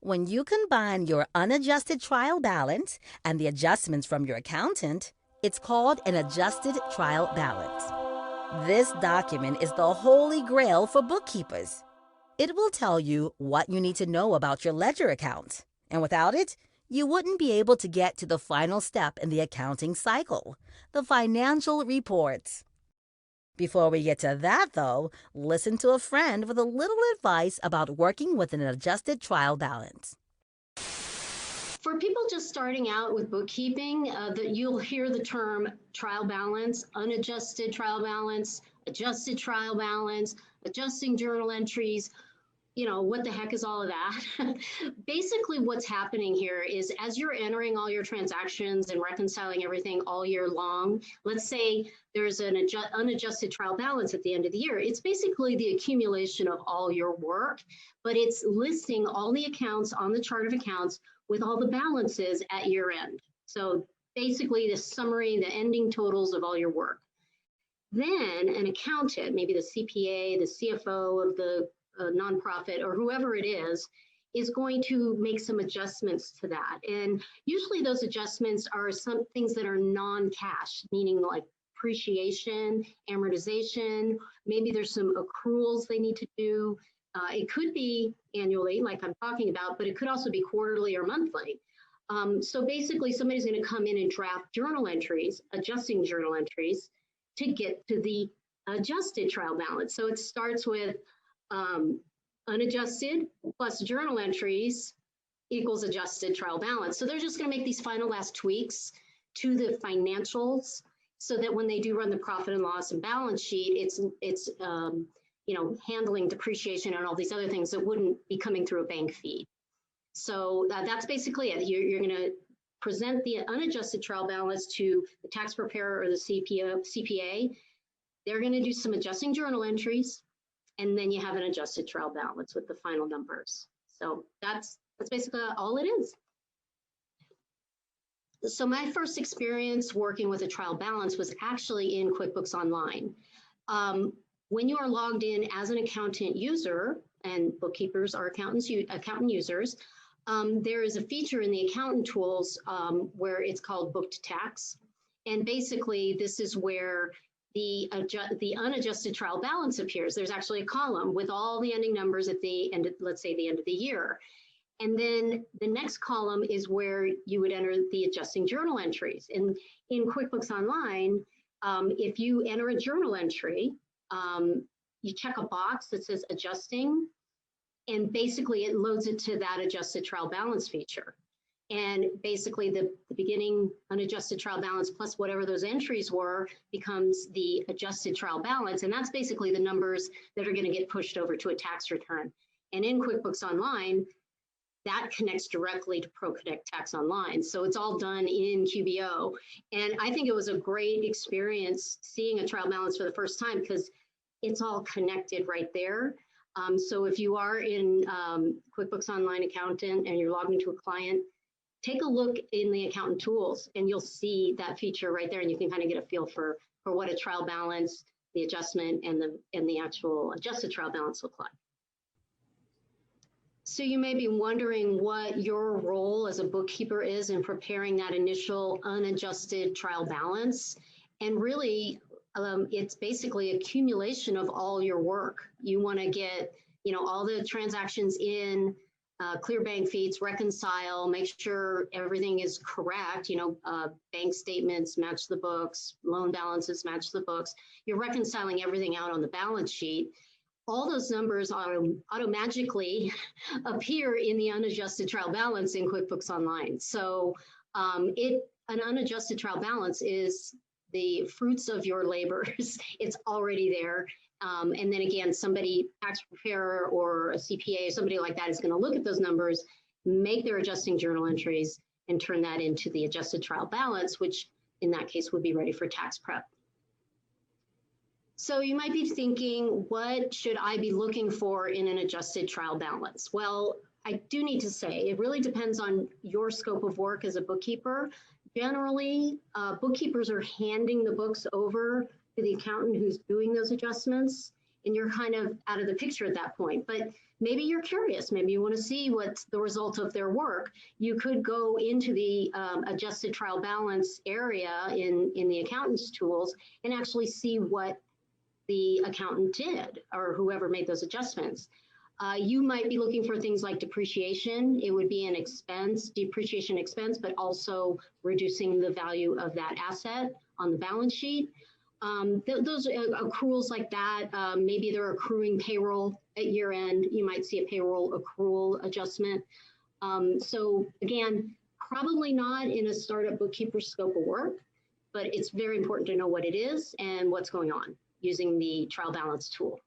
When you combine your unadjusted trial balance and the adjustments from your accountant, it's called an adjusted trial balance. This document is the holy grail for bookkeepers. It will tell you what you need to know about your ledger account, and without it, you wouldn't be able to get to the final step in the accounting cycle, the financial reports. Before we get to that, though, listen to a friend with a little advice about working with an adjusted trial balance. For people just starting out with bookkeeping, that you'll hear the term trial balance, unadjusted trial balance, adjusted trial balance, adjusting journal entries. You know, what the heck is all of that? Basically, what's happening here is as you're entering all your transactions and reconciling everything all year long, let's say there's an unadjusted trial balance at the end of the year. It's basically the accumulation of all your work, but it's listing all the accounts on the chart of accounts with all the balances at year end. So basically the summary, the ending totals of all your work. Then an accountant, maybe the CPA, the CFO of the nonprofit or whoever it is going to make some adjustments to that. And usually those adjustments are some things that are non-cash, meaning like depreciation, amortization, maybe there's some accruals they need to do. It could be annually, like I'm talking about, but it could also be quarterly or monthly. So basically somebody's going to come in and draft journal entries, adjusting journal entries to get to the adjusted trial balance. So it starts with unadjusted plus journal entries equals adjusted trial balance. So they're just going to make these final last tweaks to the financials so that when they do run the profit and loss and balance sheet, it's you know, handling depreciation and all these other things that wouldn't be coming through a bank feed. So that's basically it. You're going to present the unadjusted trial balance to the tax preparer or the CPA. They're going to do some adjusting journal entries, and then you have an adjusted trial balance with the final numbers. So that's basically all it is. So my first experience working with a trial balance was actually in QuickBooks Online. When you are logged in as an accountant user, and bookkeepers are accountant users, there is a feature in the accountant tools where it's called Book to Tax. And basically, this is where the unadjusted trial balance appears. There's actually a column with all the ending numbers at the end, let's say the end of the year. And then the next column is where you would enter the adjusting journal entries. And in QuickBooks Online, if you enter a journal entry, you check a box that says adjusting, and basically it loads it to that adjusted trial balance feature. And basically the beginning unadjusted trial balance plus whatever those entries were becomes the adjusted trial balance. And that's basically the numbers that are going to get pushed over to a tax return. And in QuickBooks Online, that connects directly to ProConnect Tax Online. So it's all done in QBO. And I think it was a great experience seeing a trial balance for the first time because it's all connected right there. So if you are in QuickBooks Online accountant and you're logged into a client, take a look in the accountant tools and you'll see that feature right there, and you can kind of get a feel for what a trial balance, the adjustment, and the actual adjusted trial balance look like. So you may be wondering what your role as a bookkeeper is in preparing that initial unadjusted trial balance. And really, it's basically accumulation of all your work. You want to get, you know, all the transactions in, clear bank feeds, reconcile, make sure everything is correct. You know, bank statements match the books, loan balances match the books. You're reconciling everything out on the balance sheet. All those numbers automatically appear in the unadjusted trial balance in QuickBooks Online. So an unadjusted trial balance is the fruits of your labors. It's already there. And then again, somebody, tax preparer or a CPA, somebody like that is going to look at those numbers, make their adjusting journal entries, and turn that into the adjusted trial balance, which in that case would be ready for tax prep. So you might be thinking, what should I be looking for in an adjusted trial balance? Well, I do need to say, it really depends on your scope of work as a bookkeeper. Generally, bookkeepers are handing the books over to the accountant who's doing those adjustments. and you're kind of out of the picture at that point. But maybe you're curious, maybe you want to see what's the result of their work. You could go into the adjusted trial balance area in the accountant's tools and actually see what the accountant did or whoever made those adjustments. You might be looking for things like depreciation. It would be an expense, depreciation expense, but also reducing the value of that asset on the balance sheet. Those accruals like that, maybe they're accruing payroll at year end. You might see a payroll accrual adjustment. So again, probably not in a startup bookkeeper scope of work, but it's very important to know what it is and what's going on using the trial balance tool.